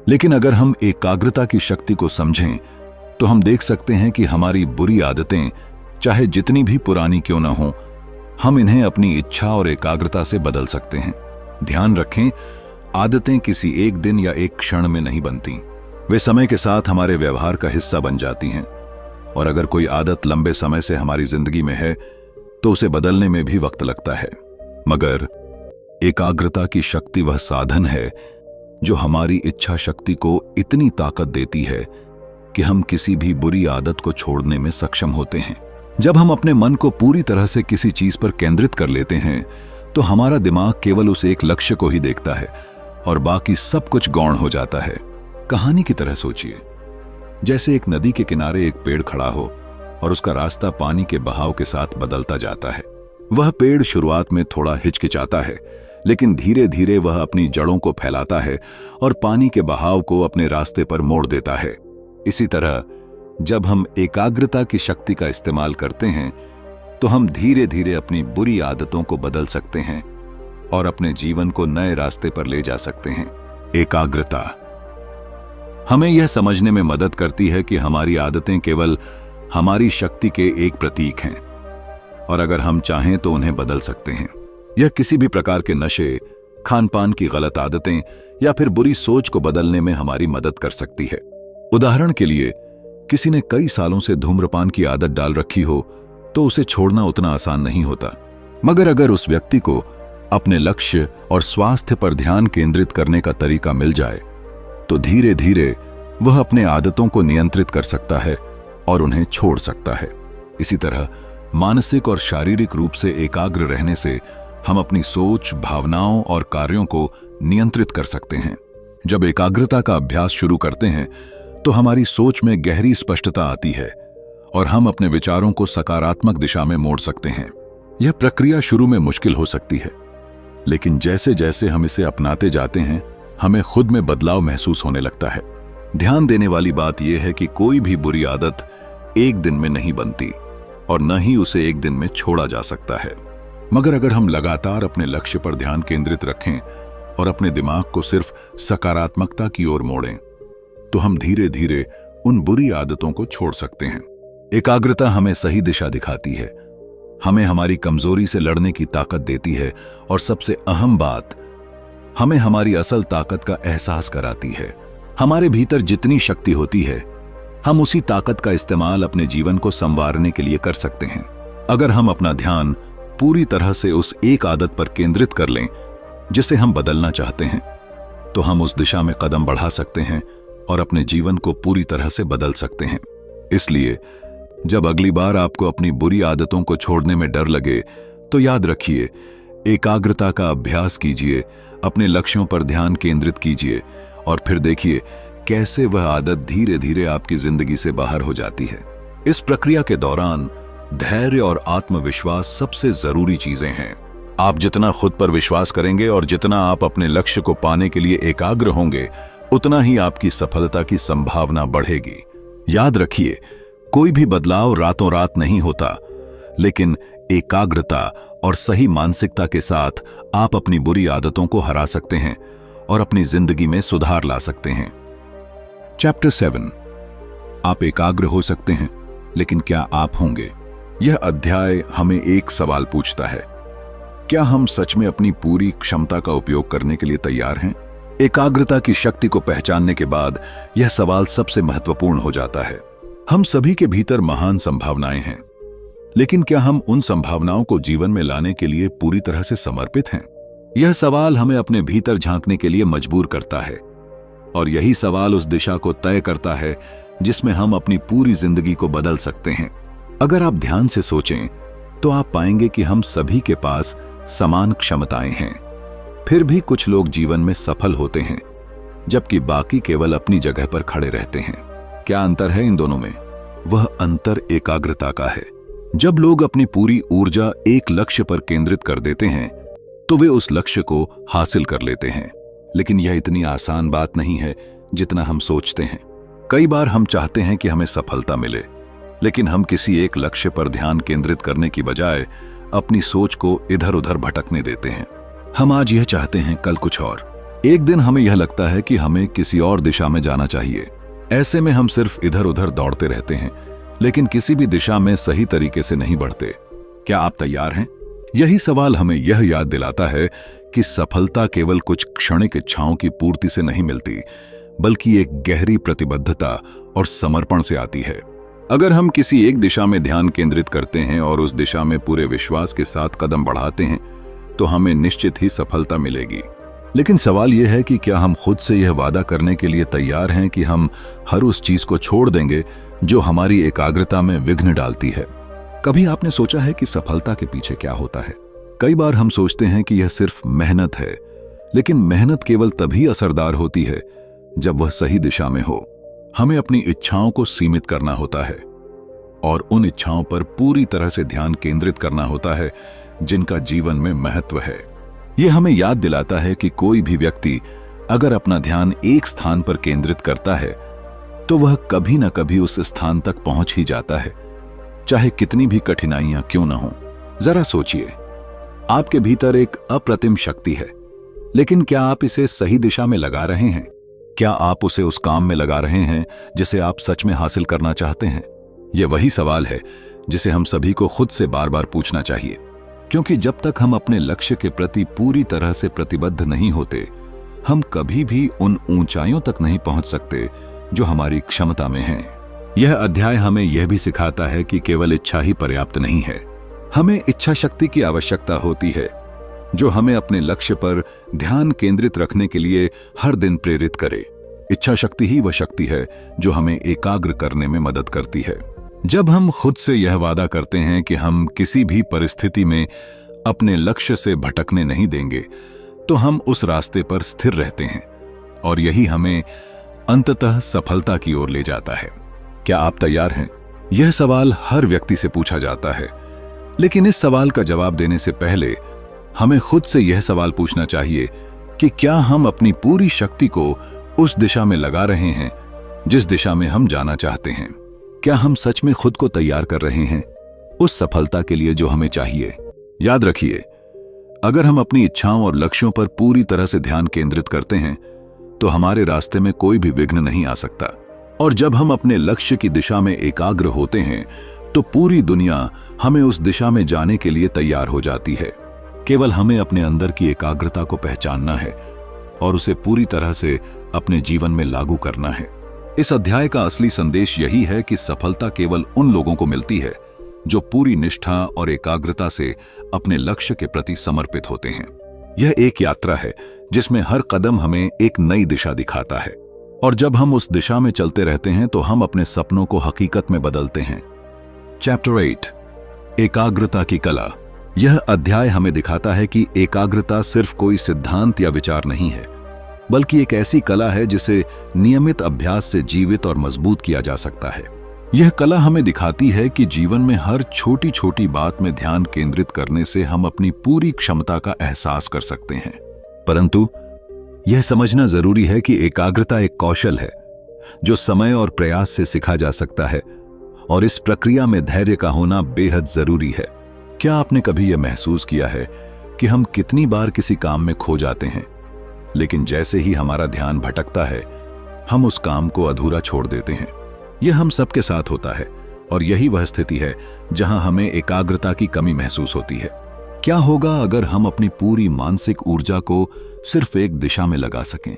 लेकिन अगर हम एकाग्रता की शक्ति को समझें तो हम देख सकते हैं कि हमारी बुरी आदतें, चाहे जितनी भी पुरानी क्यों ना हो, हम इन्हें अपनी इच्छा और एकाग्रता से बदल सकते हैं। ध्यान रखें, आदतें किसी एक दिन या एक क्षण में नहीं बनती। वे समय के साथ हमारे व्यवहार का हिस्सा बन जाती हैं। और अगर कोई आदत लंबे समय से हमारी जिंदगी में है तो उसे बदलने में भी वक्त लगता है। मगर एकाग्रता की शक्ति वह साधन है जो हमारी इच्छा शक्ति को इतनी ताकत देती है कि हम किसी भी बुरी आदत को छोड़ने में सक्षम होते हैं। जब हम अपने मन को पूरी तरह से किसी चीज पर केंद्रित कर लेते हैं तो हमारा दिमाग केवल उस एक लक्ष्य को ही देखता है और बाकी सब कुछ गौण हो जाता है। कहानी की तरह सोचिए, जैसे एक नदी के किनारे एक पेड़ खड़ा हो और उसका रास्ता पानी के बहाव के साथ बदलता जाता है। वह पेड़ शुरुआत में थोड़ा हिचकिचाता है, लेकिन धीरे धीरे वह अपनी जड़ों को फैलाता है और पानी के बहाव को अपने रास्ते पर मोड़ देता है। इसी तरह जब हम एकाग्रता की शक्ति का इस्तेमाल करते हैं तो हम धीरे धीरे अपनी बुरी आदतों को बदल सकते हैं और अपने जीवन को नए रास्ते पर ले जा सकते हैं। एकाग्रता हमें यह समझने में मदद करती है कि हमारी आदतें केवल हमारी शक्ति के एक प्रतीक हैं और अगर हम चाहें तो उन्हें बदल सकते हैं। यह किसी भी प्रकार के नशे, खान-पान की गलत आदतें या फिर बुरी सोच को बदलने में हमारी मदद कर सकती है। उदाहरण के लिए, किसी ने कई सालों से धूम्रपान की आदत डाल रखी हो तो उसे छोड़ना उतना आसान नहीं होता, मगर अगर उस व्यक्ति को अपने लक्ष्य और स्वास्थ्य पर ध्यान केंद्रित करने का तरीका मिल जाए तो धीरे धीरे वह अपने आदतों को नियंत्रित कर सकता है और उन्हें छोड़ सकता है। इसी तरह मानसिक और शारीरिक रूप से एकाग्र रहने से हम अपनी सोच, भावनाओं और कार्यों को नियंत्रित कर सकते हैं। जब एकाग्रता का अभ्यास शुरू करते हैं तो हमारी सोच में गहरी स्पष्टता आती है और हम अपने विचारों को सकारात्मक दिशा में मोड़ सकते हैं। यह प्रक्रिया शुरू में मुश्किल हो सकती है, लेकिन जैसे जैसे हम इसे अपनाते जाते हैं हमें खुद में बदलाव महसूस होने लगता है। ध्यान देने वाली बात यह है कि कोई भी बुरी आदत एक दिन में नहीं बनती और न ही उसे एक दिन में छोड़ा जा सकता है, मगर अगर हम लगातार अपने लक्ष्य पर ध्यान केंद्रित रखें और अपने दिमाग को सिर्फ सकारात्मकता की ओर मोड़ें तो हम धीरे धीरे उन बुरी आदतों को छोड़ सकते हैं। एकाग्रता हमें सही दिशा दिखाती है, हमें हमारी कमजोरी से लड़ने की ताकत देती है और सबसे अहम बात, हमें हमारी असल ताकत का एहसास कराती है। हमारे भीतर जितनी शक्ति होती है हम उसी ताकत का इस्तेमाल अपने जीवन को संवारने के लिए कर सकते हैं। अगर हम अपना ध्यान पूरी तरह से उस एक आदत पर केंद्रित कर लें जिसे हम बदलना चाहते हैं तो हम उस दिशा में कदम बढ़ा सकते हैं और अपने जीवन को पूरी तरह से बदल सकते हैं। इसलिए जब अगली बार आपको अपनी बुरी आदतों को छोड़ने में डर लगे तो याद रखिए, एकाग्रता का अभ्यास कीजिए, अपने लक्ष्यों पर ध्यान केंद्रित कीजिए और फिर देखिए कैसे वह आदत धीरे धीरे आपकी जिंदगी से बाहर हो जाती है। इस प्रक्रिया के दौरान धैर्य और आत्मविश्वास सबसे जरूरी चीजें हैं। आप जितना खुद पर विश्वास करेंगे और जितना आप अपने लक्ष्य को पाने के लिए एकाग्र होंगे उतना ही आपकी सफलता की संभावना बढ़ेगी। याद रखिए, कोई भी बदलाव रातों रात नहीं होता, लेकिन एकाग्रता और सही मानसिकता के साथ आप अपनी बुरी आदतों को हरा सकते हैं और अपनी जिंदगी में सुधार ला सकते हैं। चैप्टर 7, आप एकाग्र हो सकते हैं, लेकिन क्या आप होंगे? यह अध्याय हमें एक सवाल पूछता है, क्या हम सच में अपनी पूरी क्षमता का उपयोग करने के लिए तैयार हैं? एकाग्रता की शक्ति को पहचानने के बाद यह सवाल सबसे महत्वपूर्ण हो जाता है। हम सभी के भीतर महान संभावनाएं हैं, लेकिन क्या हम उन संभावनाओं को जीवन में लाने के लिए पूरी तरह से समर्पित हैं? यह सवाल हमें अपने भीतर झांकने के लिए मजबूर करता है और यही सवाल उस दिशा को तय करता है जिसमें हम अपनी पूरी जिंदगी को बदल सकते हैं। अगर आप ध्यान से सोचें तो आप पाएंगे कि हम सभी के पास समान क्षमताएं हैं, फिर भी कुछ लोग जीवन में सफल होते हैं जबकि बाकी केवल अपनी जगह पर खड़े रहते हैं। क्या अंतर है इन दोनों में? वह अंतर एकाग्रता का है। जब लोग अपनी पूरी ऊर्जा एक लक्ष्य पर केंद्रित कर देते हैं तो वे उस लक्ष्य को हासिल कर लेते हैं, लेकिन यह इतनी आसान बात नहीं है जितना हम सोचते हैं। कई बार हम चाहते हैं कि हमें सफलता मिले, लेकिन हम किसी एक लक्ष्य पर ध्यान केंद्रित करने की बजाय अपनी सोच को इधर उधर भटकने देते हैं। हम आज यह चाहते हैं, कल कुछ और। एक दिन हमें यह लगता है कि हमें किसी और दिशा में जाना चाहिए। ऐसे में हम सिर्फ इधर उधर दौड़ते रहते हैं, लेकिन किसी भी दिशा में सही तरीके से नहीं बढ़ते। क्या आप तैयार हैं? यही सवाल हमें यह याद दिलाता है कि सफलता केवल कुछ क्षणिक इच्छाओं की पूर्ति से नहीं मिलती, बल्कि एक गहरी प्रतिबद्धता और समर्पण से आती है। अगर हम किसी एक दिशा में ध्यान केंद्रित करते हैं और उस दिशा में पूरे विश्वास के साथ कदम बढ़ाते हैं तो हमें निश्चित ही सफलता मिलेगी। लेकिन सवाल यह है कि क्या हम खुद से यह वादा करने के लिए तैयार हैं कि हम हर उस चीज को छोड़ देंगे जो हमारी एकाग्रता में विघ्न डालती है। कभी आपने सोचा है कि सफलता के पीछे क्या होता है? कई बार हम सोचते हैं कि यह सिर्फ मेहनत है, लेकिन मेहनत केवल तभी असरदार होती है जब वह सही दिशा में हो। हमें अपनी इच्छाओं को सीमित करना होता है और उन इच्छाओं पर पूरी तरह से ध्यान केंद्रित करना होता है जिनका जीवन में महत्व है। यह हमें याद दिलाता है कि कोई भी व्यक्ति अगर अपना ध्यान एक स्थान पर केंद्रित करता है तो वह कभी न कभी उस स्थान तक पहुंच ही जाता है, चाहे कितनी भी कठिनाइयां क्यों न हों। जरा सोचिए, आपके भीतर एक अप्रतिम शक्ति है, लेकिन क्या आप इसे सही दिशा में लगा रहे हैं? क्या आप उसे उस काम में लगा रहे हैं जिसे आप सच में हासिल करना चाहते हैं? यह वही सवाल है जिसे हम सभी को खुद से बार बार पूछना चाहिए, क्योंकि जब तक हम अपने लक्ष्य के प्रति पूरी तरह से प्रतिबद्ध नहीं होते, हम कभी भी उन ऊंचाइयों तक नहीं पहुंच सकते जो हमारी क्षमता में हैं। यह अध्याय हमें यह भी सिखाता है कि केवल इच्छा ही पर्याप्त नहीं है। हमें इच्छा शक्ति की आवश्यकता होती है, जो हमें अपने लक्ष्य पर ध्यान केंद्रित रखने के लिए हर दिन प्रेरित करे। इच्छा शक्ति ही वह शक्ति है जो हमें एकाग्र करने में मदद करती है। जब हम खुद से यह वादा करते हैं कि हम किसी भी परिस्थिति में अपने लक्ष्य से भटकने नहीं देंगे, तो हम उस रास्ते पर स्थिर रहते हैं और यही हमें अंततः सफलता की ओर ले जाता है। क्या आप तैयार हैं? यह सवाल हर व्यक्ति से पूछा जाता है, लेकिन इस सवाल का जवाब देने से पहले हमें खुद से यह सवाल पूछना चाहिए कि क्या हम अपनी पूरी शक्ति को उस दिशा में लगा रहे हैं जिस दिशा में हम जाना चाहते हैं? क्या हम सच में खुद को तैयार कर रहे हैं उस सफलता के लिए जो हमें चाहिए? याद रखिए, अगर हम अपनी इच्छाओं और लक्ष्यों पर पूरी तरह से ध्यान केंद्रित करते हैं तो हमारे रास्ते में कोई भी विघ्न नहीं आ सकता। और जब हम अपने लक्ष्य की दिशा में एकाग्र होते हैं तो पूरी दुनिया हमें उस दिशा में जाने के लिए तैयार हो जाती है। केवल हमें अपने अंदर की एकाग्रता को पहचानना है और उसे पूरी तरह से अपने जीवन में लागू करना है। इस अध्याय का असली संदेश यही है कि सफलता केवल उन लोगों को मिलती है जो पूरी निष्ठा और एकाग्रता से अपने लक्ष्य के प्रति समर्पित होते हैं। यह एक यात्रा है जिसमें हर कदम हमें एक नई दिशा दिखाता है, और जब हम उस दिशा में चलते रहते हैं तो हम अपने सपनों को हकीकत में बदलते हैं। चैप्टर 8, एकाग्रता की कला। यह अध्याय हमें दिखाता है कि एकाग्रता सिर्फ कोई सिद्धांत या विचार नहीं है, बल्कि एक ऐसी कला है जिसे नियमित अभ्यास से जीवित और मजबूत किया जा सकता है। यह कला हमें दिखाती है कि जीवन में हर छोटी छोटी बात में ध्यान केंद्रित करने से हम अपनी पूरी क्षमता का एहसास कर सकते हैं। परंतु यह समझना जरूरी है कि एकाग्रता एक कौशल है जो समय और प्रयास से सीखा जा सकता है, और इस प्रक्रिया में धैर्य का होना बेहद जरूरी है। क्या आपने कभी यह महसूस किया है कि हम कितनी बार किसी काम में खो जाते हैं, लेकिन जैसे ही हमारा ध्यान भटकता है हम उस काम को अधूरा छोड़ देते हैं? यह हम सबके साथ होता है, और यही वह स्थिति है जहां हमें एकाग्रता की कमी महसूस होती है। क्या होगा अगर हम अपनी पूरी मानसिक ऊर्जा को सिर्फ एक दिशा में लगा सकें?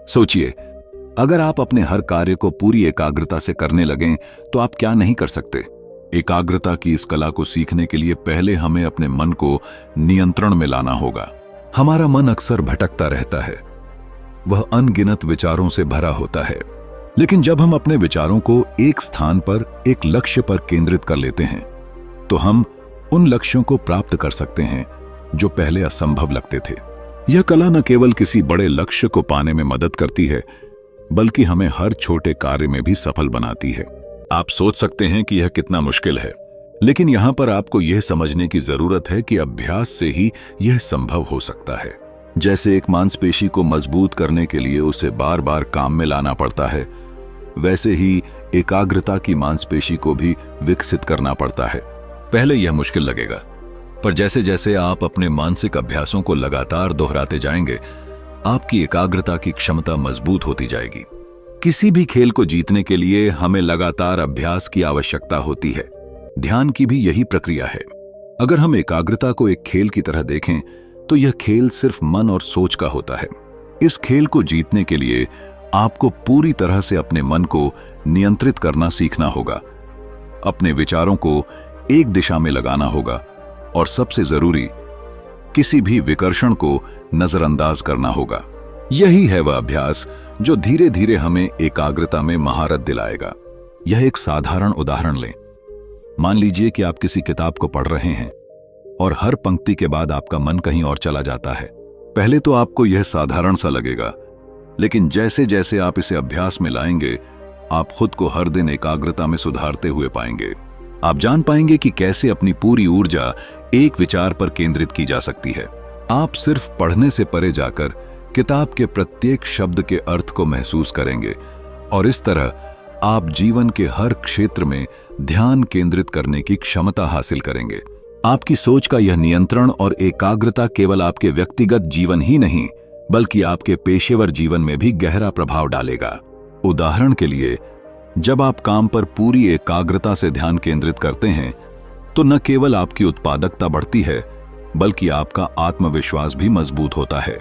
सोचिए, अगर आप अपने हर कार्य को पूरी एकाग्रता से करने लगें तो आप क्या नहीं कर सकते। एकाग्रता की इस कला को सीखने के लिए पहले हमें अपने मन को नियंत्रण में लाना होगा। हमारा मन अक्सर भटकता रहता है, वह अनगिनत विचारों से भरा होता है, लेकिन जब हम अपने विचारों को एक स्थान पर, एक लक्ष्य पर केंद्रित कर लेते हैं तो हम उन लक्ष्यों को प्राप्त कर सकते हैं जो पहले असंभव लगते थे। यह कला न केवल किसी बड़े लक्ष्य को पाने में मदद करती है, बल्कि हमें हर छोटे कार्य में भी सफल बनाती है। आप सोच सकते हैं कि यह कितना मुश्किल है, लेकिन यहां पर आपको यह समझने की जरूरत है कि अभ्यास से ही यह संभव हो सकता है। जैसे एक मांसपेशी को मजबूत करने के लिए उसे बार बार काम में लाना पड़ता है, वैसे ही एकाग्रता की मांसपेशी को भी विकसित करना पड़ता है। पहले यह मुश्किल लगेगा, पर जैसे जैसे आप अपने मानसिक अभ्यासों को लगातार दोहराते जाएंगे, आपकी एकाग्रता की क्षमता मजबूत होती जाएगी। किसी भी खेल को जीतने के लिए हमें लगातार अभ्यास की आवश्यकता होती है। ध्यान की भी यही प्रक्रिया है। अगर हम एकाग्रता को एक खेल की तरह देखें तो यह खेल सिर्फ मन और सोच का होता है। इस खेल को जीतने के लिए आपको पूरी तरह से अपने मन को नियंत्रित करना सीखना होगा, अपने विचारों को एक दिशा में लगाना होगा, और सबसे जरूरी, किसी भी विकर्षण को नजरअंदाज करना होगा। यही है वह अभ्यास जो धीरे धीरे हमें एकाग्रता में महारत दिलाएगा। यह एक साधारण उदाहरण लें। मान लीजिए कि आप किसी किताब को पढ़ रहे हैं और हर पंक्ति के बाद आपका मन कहीं और चला जाता है। पहले तो आपको यह साधारण सा लगेगा, लेकिन जैसे जैसे आप इसे अभ्यास में लाएंगे, आप खुद को हर दिन एकाग्रता में सुधारते हुए पाएंगे। आप जान पाएंगे कि कैसे अपनी पूरी ऊर्जा एक विचार पर केंद्रित की जा सकती है। आप सिर्फ पढ़ने से परे जाकर किताब के प्रत्येक शब्द के अर्थ को महसूस करेंगे और इस तरह आप जीवन के हर क्षेत्र में ध्यान केंद्रित करने की क्षमता हासिल करेंगे। आपकी सोच का यह नियंत्रण और एकाग्रता केवल आपके व्यक्तिगत जीवन ही नहीं, बल्कि आपके पेशेवर जीवन में भी गहरा प्रभाव डालेगा। उदाहरण के लिए, जब आप काम पर पूरी एकाग्रता से ध्यान केंद्रित करते हैं, तो न केवल आपकी उत्पादकता बढ़ती है, बल्कि आपका आत्मविश्वास भी मजबूत होता है।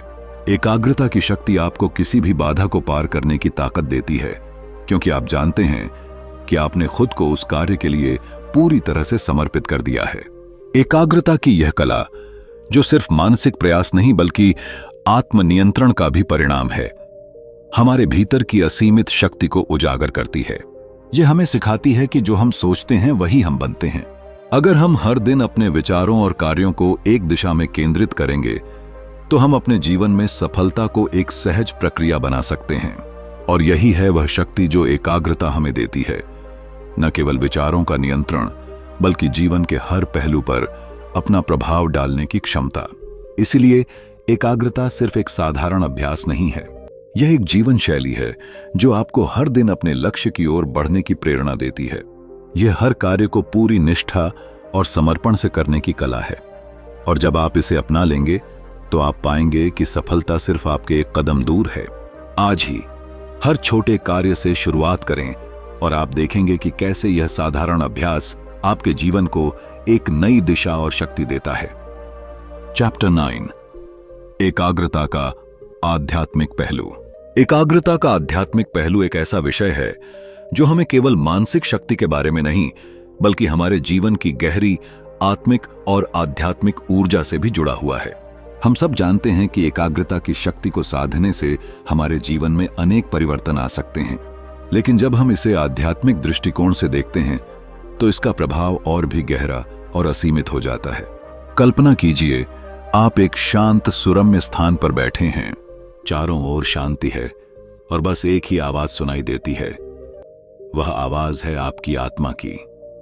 एकाग्रता की शक्ति आपको किसी भी बाधा को पार करने की ताकत देती है, क्योंकि आप जानते हैं कि आपने खुद को उस कार्य के लिए पूरी तरह से समर्पित कर दिया है। एकाग्रता की यह कला, जो सिर्फ मानसिक प्रयास नहीं बल्कि आत्मनियंत्रण का भी परिणाम है, हमारे भीतर की असीमित शक्ति को उजागर करती है। यह हमें सिखाती है कि जो हम सोचते हैं वही हम बनते हैं। अगर हम हर दिन अपने विचारों और कार्यों को एक दिशा में केंद्रित करेंगे, तो हम अपने जीवन में सफलता को एक सहज प्रक्रिया बना सकते हैं। और यही है वह शक्ति जो एकाग्रता हमें देती है, न केवल विचारों का नियंत्रण, बल्कि जीवन के हर पहलू पर अपना प्रभाव डालने की क्षमता। इसलिए एकाग्रता सिर्फ एक साधारण अभ्यास नहीं है, यह एक जीवन शैली है जो आपको हर दिन अपने लक्ष्य की ओर बढ़ने की प्रेरणा देती है। यह हर कार्य को पूरी निष्ठा और समर्पण से करने की कला है, और जब आप इसे अपना लेंगे तो आप पाएंगे कि सफलता सिर्फ आपके एक कदम दूर है। आज ही हर छोटे कार्य से शुरुआत करें और आप देखेंगे कि कैसे यह साधारण अभ्यास आपके जीवन को एक नई दिशा और शक्ति देता है। चैप्टर 9, एकाग्रता का आध्यात्मिक पहलू। एकाग्रता का आध्यात्मिक पहलू एक ऐसा विषय है जो हमें केवल मानसिक शक्ति के बारे में नहीं, बल्कि हमारे जीवन की गहरी आत्मिक और आध्यात्मिक ऊर्जा से भी जुड़ा हुआ है। हम सब जानते हैं कि एकाग्रता की शक्ति को साधने से हमारे जीवन में अनेक परिवर्तन आ सकते हैं, लेकिन जब हम इसे आध्यात्मिक दृष्टिकोण से देखते हैं तो इसका प्रभाव और भी गहरा और असीमित हो जाता है। कल्पना कीजिए, आप एक शांत सुरम्य स्थान पर बैठे हैं, चारों ओर शांति है और बस एक ही आवाज सुनाई देती है। वह आवाज है आपकी आत्मा की।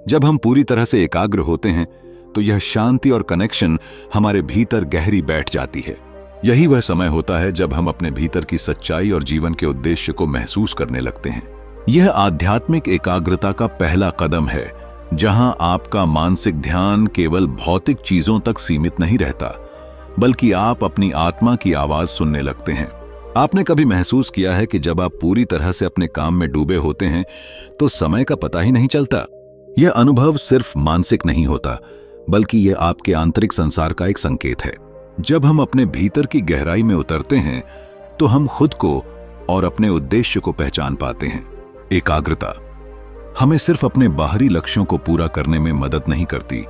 जब हम पूरी तरह से एकाग्र होते हैं तो यह शांति और कनेक्शन हमारे भीतर गहरी बैठ जाती है। यही वह समय होता है जब हम अपने भीतर की सच्चाई और जीवन के उद्देश्य को महसूस करने लगते हैं। यह आध्यात्मिक एकाग्रता का पहला कदम है, जहां आपका मानसिक ध्यान केवल भौतिक चीजों तक सीमित नहीं रहता, बल्कि आप अपनी आत्मा की आवाज सुनने लगते हैं। आपने कभी महसूस किया है कि जब आप पूरी तरह से अपने काम में डूबे होते हैं तो समय का पता ही नहीं चलता? यह अनुभव सिर्फ मानसिक नहीं होता, बल्कि यह आपके आंतरिक संसार का एक संकेत है। जब हम अपने भीतर की गहराई में उतरते हैं तो हम खुद को और अपने उद्देश्य को पहचान पाते हैं। एकाग्रता हमें सिर्फ अपने बाहरी लक्ष्यों को पूरा करने में मदद नहीं करती,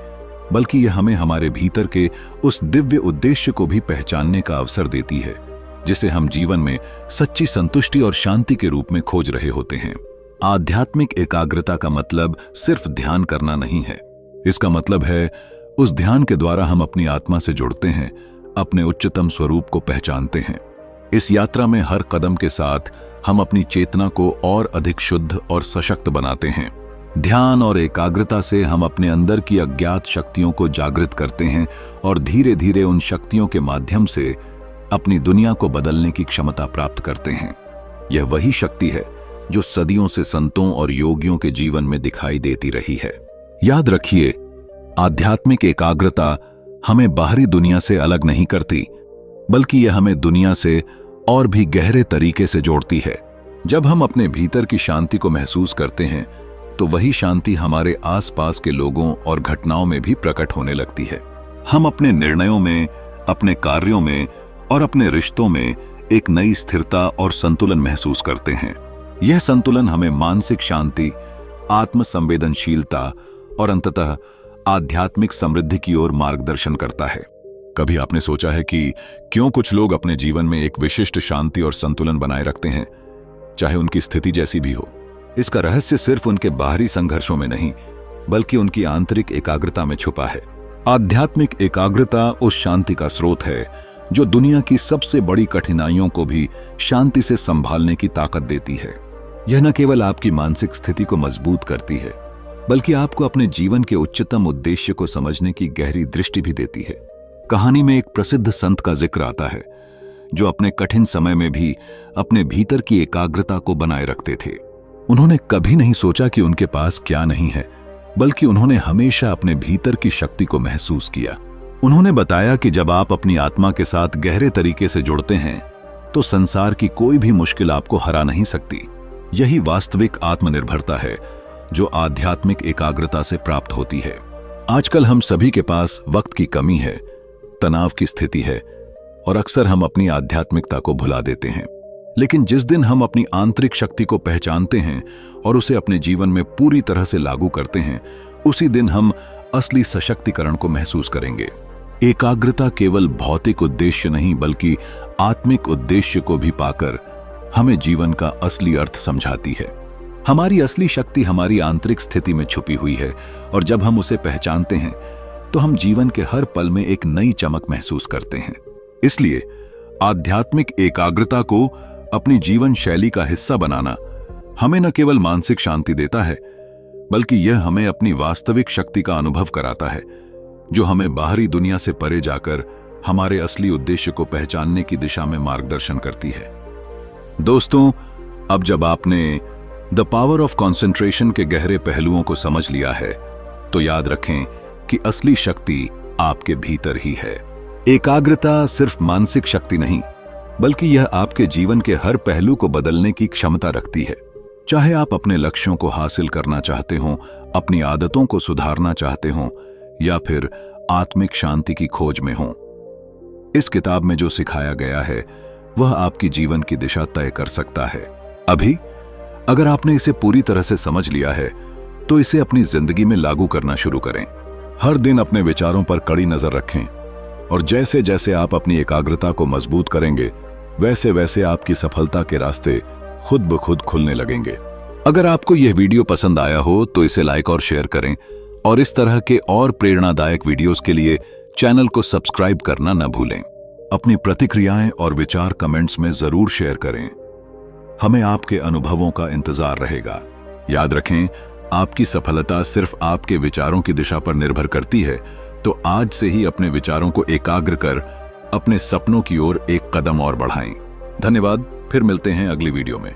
बल्कि यह हमें हमारे भीतर के उस दिव्य उद्देश्य को भी पहचानने का अवसर देती है, जिसे हम जीवन में सच्ची संतुष्टि और शांति के रूप में खोज रहे होते हैं। आध्यात्मिक एकाग्रता का मतलब सिर्फ ध्यान करना नहीं है। इसका मतलब है उस ध्यान के द्वारा हम अपनी आत्मा से जुड़ते हैं, अपने उच्चतम स्वरूप को पहचानते हैं। इस यात्रा में हर कदम के साथ हम अपनी चेतना को और अधिक शुद्ध और सशक्त बनाते हैं। ध्यान और एकाग्रता से हम अपने अंदर की अज्ञात शक्तियों को जागृत करते हैं और धीरे धीरे उन शक्तियों के माध्यम से अपनी दुनिया को बदलने की क्षमता प्राप्त करते हैं। यह वही शक्ति है जो सदियों से संतों और योगियों के जीवन में दिखाई देती रही है। याद रखिए, आध्यात्मिक एकाग्रता हमें बाहरी दुनिया से अलग नहीं करती, बल्कि यह हमें दुनिया से और भी गहरे तरीके से जोड़ती है। जब हम अपने भीतर की शांति को महसूस करते हैं तो वही शांति हमारे आसपास के लोगों और घटनाओं में भी प्रकट होने लगती है। हम अपने निर्णयों में, अपने कार्यों में और अपने रिश्तों में एक नई स्थिरता और संतुलन महसूस करते हैं। यह संतुलन हमें मानसिक शांति, आत्मसंवेदनशीलता और अंततः आध्यात्मिक समृद्धि की ओर मार्गदर्शन करता है। कभी आपने सोचा है कि क्यों कुछ लोग अपने जीवन में एक विशिष्ट शांति और संतुलन बनाए रखते हैं, चाहे उनकी स्थिति जैसी भी हो? इसका रहस्य सिर्फ उनके बाहरी संघर्षों में नहीं, बल्कि उनकी आंतरिक एकाग्रता में छुपा है। आध्यात्मिक एकाग्रता उस शांति का स्रोत है जो दुनिया की सबसे बड़ी कठिनाइयों को भी शांति से संभालने की ताकत देती है। यह न केवल आपकी मानसिक स्थिति को मजबूत करती है, बल्कि आपको अपने जीवन के उच्चतम उद्देश्य को समझने की गहरी दृष्टि भी देती है। कहानी में एक प्रसिद्ध संत का जिक्र आता है जो अपने कठिन समय में भी अपने भीतर की एकाग्रता को बनाए रखते थे। उन्होंने कभी नहीं सोचा कि उनके पास क्या नहीं है, बल्कि उन्होंने हमेशा अपने भीतर की शक्ति को महसूस किया। उन्होंने बताया कि जब आप अपनी आत्मा के साथ गहरे तरीके से जुड़ते हैं तो संसार की कोई भी मुश्किल आपको हरा नहीं सकती। यही वास्तविक आत्मनिर्भरता है जो आध्यात्मिक एकाग्रता से प्राप्त होती है। आजकल हम सभी के पास वक्त की कमी है, तनाव की स्थिति है और अक्सर हम अपनी आध्यात्मिकता को भुला देते हैं। लेकिन जिस दिन हम अपनी आंतरिक शक्ति को पहचानते हैं और उसे अपने जीवन में पूरी तरह से लागू करते हैं, उसी दिन हम असली सशक्तिकरण को महसूस करेंगे। एकाग्रता केवल भौतिक उद्देश्य नहीं, बल्कि आत्मिक उद्देश्य को भी पाकर हमें जीवन का असली अर्थ समझाती है। हमारी असली शक्ति हमारी आंतरिक स्थिति में छुपी हुई है और जब हम उसे पहचानते हैं तो हम जीवन के हर पल में एक नई चमक महसूस करते हैं। इसलिए आध्यात्मिक एकाग्रता को अपनी जीवन शैली का हिस्सा बनाना हमें न केवल मानसिक शांति देता है, बल्कि यह हमें अपनी वास्तविक शक्ति का अनुभव कराता है, जो हमें बाहरी दुनिया से परे जाकर हमारे असली उद्देश्य को पहचानने की दिशा में मार्गदर्शन करती है। दोस्तों, अब जब आपने द पावर ऑफ कॉन्सेंट्रेशन के गहरे पहलुओं को समझ लिया है, तो याद रखें कि असली शक्ति आपके भीतर ही है। एकाग्रता सिर्फ मानसिक शक्ति नहीं, बल्कि यह आपके जीवन के हर पहलू को बदलने की क्षमता रखती है। चाहे आप अपने लक्ष्यों को हासिल करना चाहते हो, अपनी आदतों को सुधारना चाहते हो या फिर आत्मिक शांति की खोज में हो, इस किताब में जो सिखाया गया है वह आपकी जीवन की दिशा तय कर सकता है। अभी अगर आपने इसे पूरी तरह से समझ लिया है तो इसे अपनी जिंदगी में लागू करना शुरू करें। हर दिन अपने विचारों पर कड़ी नजर रखें और जैसे जैसे आप अपनी एकाग्रता को मजबूत करेंगे, वैसे वैसे आपकी सफलता के रास्ते खुद ब खुद खुलने लगेंगे। अगर आपको यह वीडियो पसंद आया हो तो इसे लाइक और शेयर करें और इस तरह के और प्रेरणादायक वीडियोस के लिए चैनल को सब्सक्राइब करना न भूलें। अपनी प्रतिक्रियाएं और विचार कमेंट्स में जरूर शेयर करें। हमें आपके अनुभवों का इंतजार रहेगा। याद रखें, आपकी सफलता सिर्फ आपके विचारों की दिशा पर निर्भर करती है, तो आज से ही अपने विचारों को एकाग्र कर अपने सपनों की ओर एक कदम और बढ़ाएं। धन्यवाद, फिर मिलते हैं अगली वीडियो में।